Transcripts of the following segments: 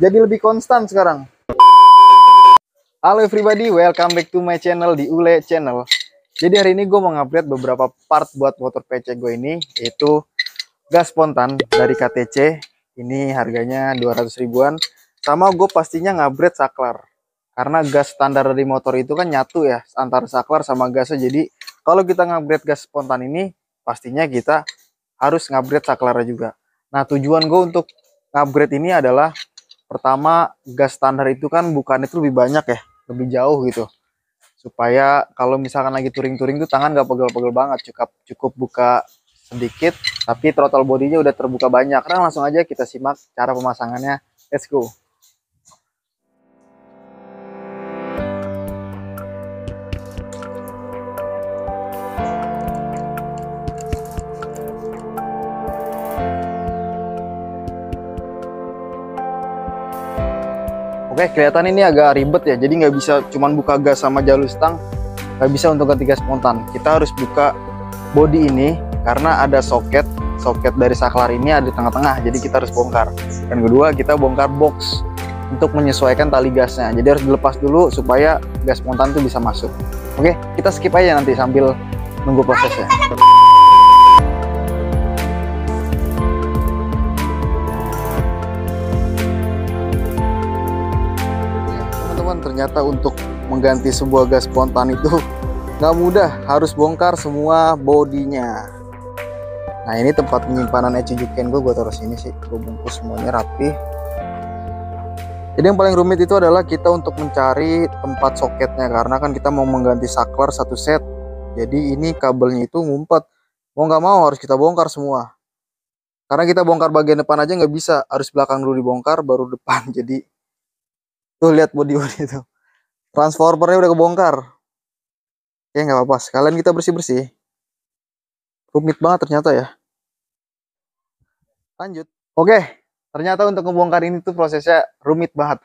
jadi lebih konstan sekarang. Halo everybody, welcome back to my channel di Ule Channel. Jadi hari ini gue mau ngupgrade beberapa part buat motor PC gue ini, yaitu gas spontan dari KTC. Ini harganya 200 ribuan. Sama gue pastinya ngupgrade saklar. Karena gas standar dari motor itu kan nyatu ya, antara saklar sama gasnya. Jadi kalau kita ngupgrade gas spontan ini, pastinya kita harus ngupgrade saklarnya juga. Nah, tujuan gue untuk ngupgrade ini adalah, pertama, gas standar itu kan bukannya itu lebih banyak ya, lebih jauh gitu, supaya kalau misalkan lagi touring-touring tuh tangan gak pegel-pegel banget, cukup buka sedikit tapi throttle bodinya udah terbuka banyak. Nah, langsung aja kita simak cara pemasangannya, let's go. Oke, kelihatan ini agak ribet ya, jadi nggak bisa cuman buka gas sama jalur stang, nggak bisa untuk ganti gas spontan. Kita harus buka bodi ini karena ada soket dari saklar ini ada di tengah-tengah, jadi kita harus bongkar. Dan kedua, kita bongkar box untuk menyesuaikan tali gasnya, jadi harus dilepas dulu supaya gas spontan itu bisa masuk. Oke, kita skip aja nanti sambil nunggu prosesnya. Ternyata untuk mengganti sebuah gas spontan itu nggak mudah, harus bongkar semua bodinya. Nah, ini tempat penyimpanan Echijuken gue taruh sini sih, gue bungkus semuanya rapi. Jadi yang paling rumit itu adalah kita untuk mencari tempat soketnya, karena kan kita mau mengganti saklar satu set, jadi ini kabelnya itu ngumpet, mau nggak mau harus kita bongkar semua. Karena kita bongkar bagian depan aja nggak bisa, harus belakang dulu dibongkar baru depan. Jadi tuh lihat bodi itu, transformernya udah kebongkar. Ya nggak apa-apa, sekalian kita bersih-bersih. Rumit banget ternyata ya. Lanjut. Oke, ternyata untuk ngebongkar ini tuh prosesnya rumit banget.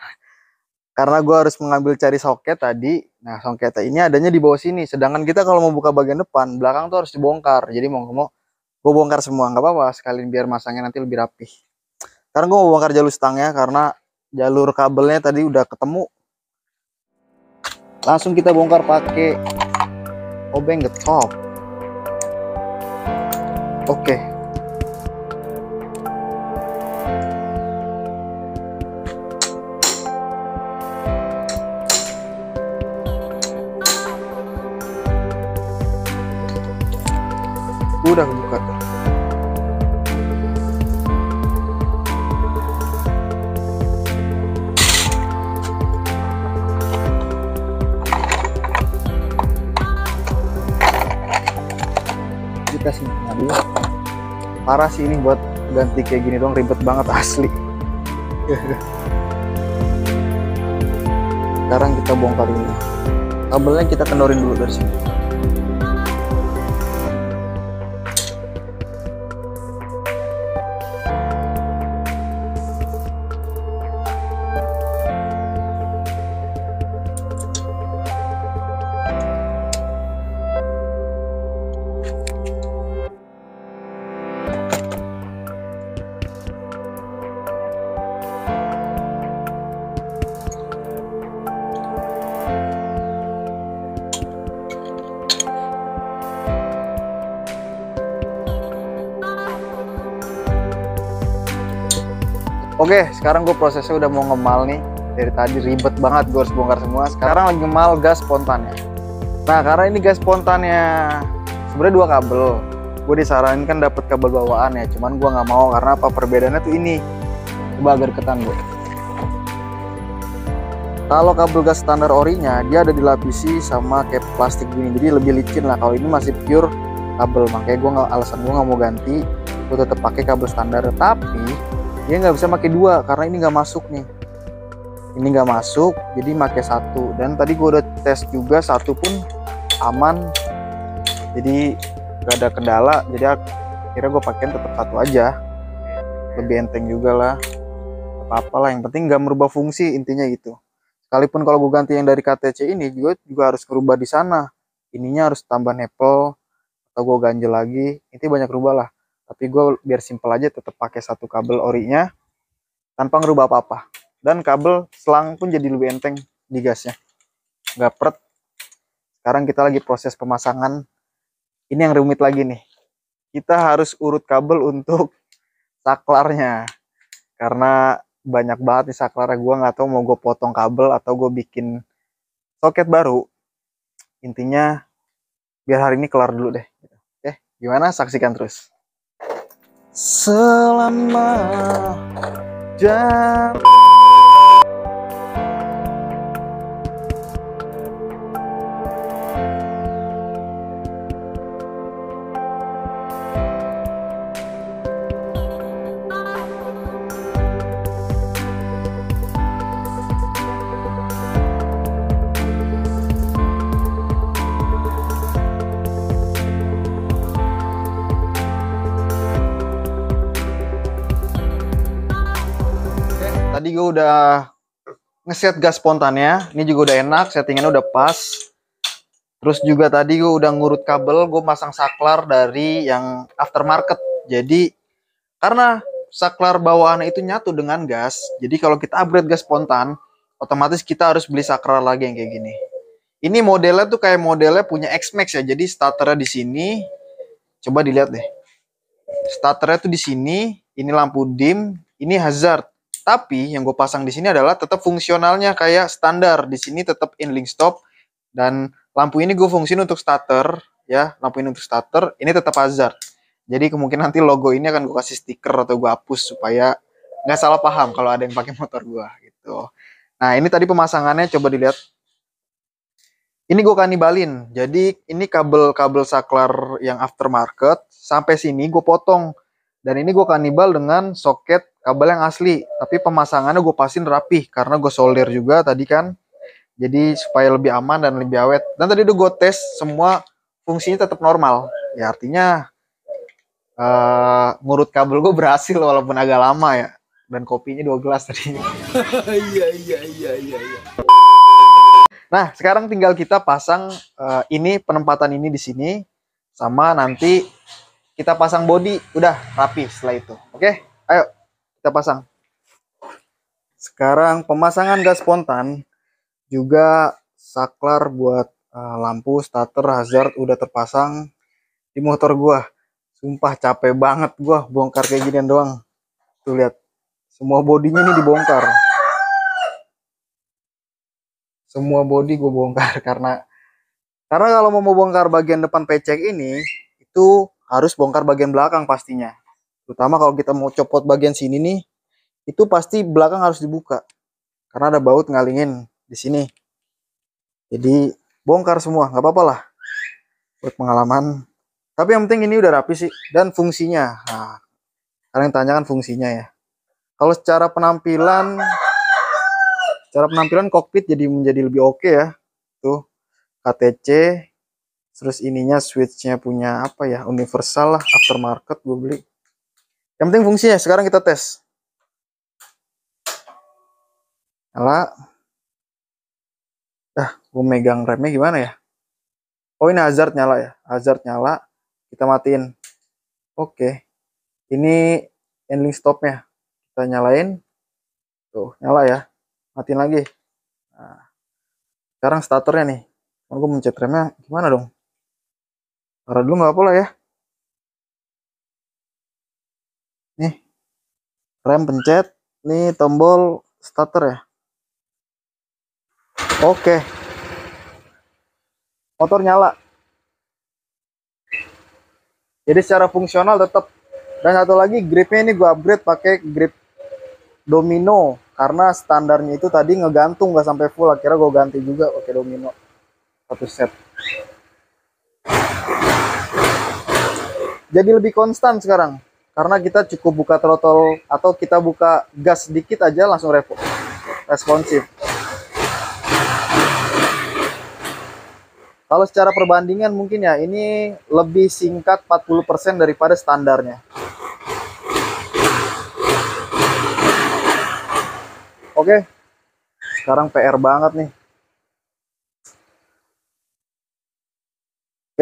Karena gue harus mengambil cari soket tadi. Nah, soket ini adanya di bawah sini. Sedangkan kita kalau mau buka bagian depan, belakang tuh harus dibongkar. Jadi mau gue bongkar semua, nggak apa-apa. Sekalian biar masangnya nanti lebih rapih. Sekarang gue mau bongkar jalur stangnya karena jalur kabelnya tadi udah ketemu. Langsung kita bongkar pakai obeng getop. Oke. Udah buka. Kita simpan dulu. Parah sih ini buat ganti kayak gini doang, ribet banget asli. Sekarang kita bongkar ini. Kabelnya kita kendorin dulu dari sini. Oke, sekarang gue prosesnya udah mau ngemal nih. Dari tadi ribet banget, gue harus bongkar semua. Sekarang lagi ngemal gas spontannya. Nah, karena ini gas spontannya sebenarnya 2 kabel. Gue disaranin kan dapat kabel bawaan ya, cuman gue nggak mau karena apa, perbedaannya tuh ini. Coba agar deketan gue. Kalau kabel gas standar orinya, dia ada dilapisi sama kayak plastik gini, jadi lebih licin lah. Kalau ini masih pure kabel, makanya alasan gue nggak mau ganti. Gue tetap pakai kabel standar, tapi dia nggak bisa pakai 2 karena ini nggak masuk nih. Ini nggak masuk, jadi pakai 1. Dan tadi gue udah tes juga, 1 pun aman, jadi gak ada kendala. Jadi akhirnya gue pakein tetap 1 aja, lebih enteng juga lah. Apa-apalah, yang penting nggak merubah fungsi, intinya gitu. Sekalipun kalau gue ganti yang dari KTC ini juga harus merubah di sana. Ininya harus tambah nepel atau gue ganjel lagi, itu banyak rubah lah. Tapi gue biar simpel aja tetap pakai 1 kabel orinya tanpa ngerubah apa-apa. dan kabel selang pun jadi lebih enteng di gasnya, nggak pret. Sekarang kita lagi proses pemasangan. Ini yang rumit lagi nih, kita harus urut kabel untuk saklarnya karena banyak banget nih saklarnya. Gue nggak tahu mau gue potong kabel atau gue bikin soket baru. Intinya biar hari ini kelar dulu deh. Oke, gimana? Saksikan terus. Selama jam tadi gue udah ngeset gas spontannya. Ini juga udah enak, settingannya udah pas. Terus juga tadi gue udah ngurut kabel, gue masang saklar dari yang aftermarket. Jadi karena saklar bawaan itu nyatu dengan gas, jadi kalau kita upgrade gas spontan, otomatis kita harus beli saklar lagi yang kayak gini. Ini modelnya tuh kayak modelnya punya X-Max ya. Jadi starternya di sini. Coba dilihat deh. Starternya tuh di sini. Ini lampu dim, ini hazard. Tapi yang gue pasang di sini adalah tetap fungsionalnya kayak standar. Di sini tetap inlink stop, dan lampu ini gue fungsiin untuk starter ya. Lampu ini untuk starter, ini tetap hazard. Jadi kemungkinan nanti logo ini akan gue kasih stiker atau gue hapus supaya nggak salah paham kalau ada yang pakai motor gue gitu. Nah ini tadi pemasangannya, coba dilihat. Ini gue kanibalin. Jadi ini kabel-kabel saklar yang aftermarket sampai sini gue potong. Dan ini gue kanibal dengan soket kabel yang asli. Tapi pemasangannya gue pasin rapih karena gue solder juga tadi kan. Jadi supaya lebih aman dan lebih awet. Dan tadi udah gue tes, semua fungsinya tetap normal. Ya artinya ngurut kabel gue berhasil walaupun agak lama ya. Dan kopinya 2 gelas tadi. Iya. Nah, sekarang tinggal kita pasang ini, penempatan ini di sini, sama nanti kita pasang bodi, udah rapi setelah itu. Oke, ayo kita pasang. Sekarang pemasangan gas spontan, juga saklar buat lampu, starter, hazard udah terpasang di motor gua. Sumpah capek banget gua bongkar kayak ginian doang. Tuh lihat, semua bodinya ini dibongkar. Semua bodi gue bongkar karena kalau mau bongkar bagian depan pecek ini, itu harus bongkar bagian belakang pastinya. Terutama kalau kita mau copot bagian sini nih, itu pasti belakang harus dibuka. Karena ada baut ngalingin di sini. Jadi bongkar semua, nggak apa-apa lah. Buat pengalaman. Tapi yang penting ini udah rapi sih. Dan fungsinya. Nah, kalian tanyakan fungsinya ya. Kalau secara penampilan kokpit jadi menjadi lebih oke ya. Tuh, KTC. Terus ininya switchnya punya apa ya, universal lah, aftermarket gue beli. Yang penting fungsinya. Sekarang kita tes. Nyala. Gue megang remnya gimana ya? Oh ini hazard nyala ya. Hazard nyala. Kita matiin. Oke. Ini handling stopnya. Kita nyalain. Tuh nyala ya. Matiin lagi. Nah, sekarang starternya nih. Gue mencet remnya gimana dong? Taruh dulu nggak apa lah ya. Nih, rem pencet. Nih tombol starter ya. Oke. Motor nyala. Jadi secara fungsional tetap. Dan satu lagi, gripnya ini gue upgrade pakai grip domino. Karena standarnya itu tadi ngegantung nggak sampai full. Akhirnya gue ganti juga pakai domino. Satu set. Jadi lebih konstan sekarang. Karena kita cukup buka throttle atau kita buka gas sedikit aja langsung responsif. Kalau secara perbandingan mungkin ya ini lebih singkat 40% daripada standarnya. Oke. Sekarang PR banget nih.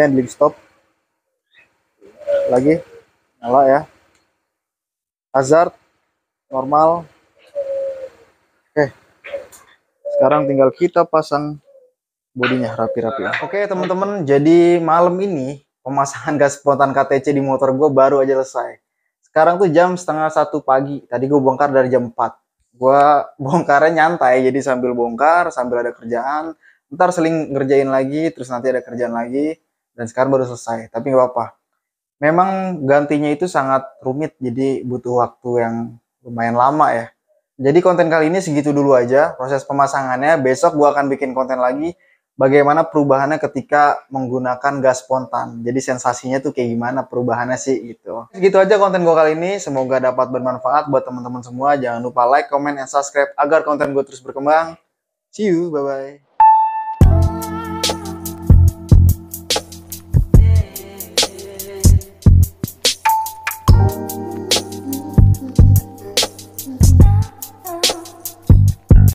Handling stop. Lagi nyala ya. Hazard normal. Sekarang tinggal kita pasang bodinya rapi-rapi. Oke teman-teman, jadi malam ini pemasangan gas spontan KTC di motor gue baru aja selesai. Sekarang tuh jam setengah 1 pagi. Tadi gue bongkar dari jam 4. Gue bongkarnya nyantai, jadi sambil bongkar, sambil ada kerjaan. Ntar seling ngerjain lagi, terus nanti ada kerjaan lagi. Dan sekarang baru selesai, tapi nggak apa-apa. Memang gantinya itu sangat rumit, jadi butuh waktu yang lumayan lama ya. Jadi konten kali ini segitu dulu aja proses pemasangannya. Besok gua akan bikin konten lagi bagaimana perubahannya ketika menggunakan gas spontan. Jadi sensasinya tuh kayak gimana perubahannya sih gitu. Segitu aja konten gua kali ini. Semoga dapat bermanfaat buat teman-teman semua. Jangan lupa like, comment, and subscribe agar konten gue terus berkembang. See you, bye-bye.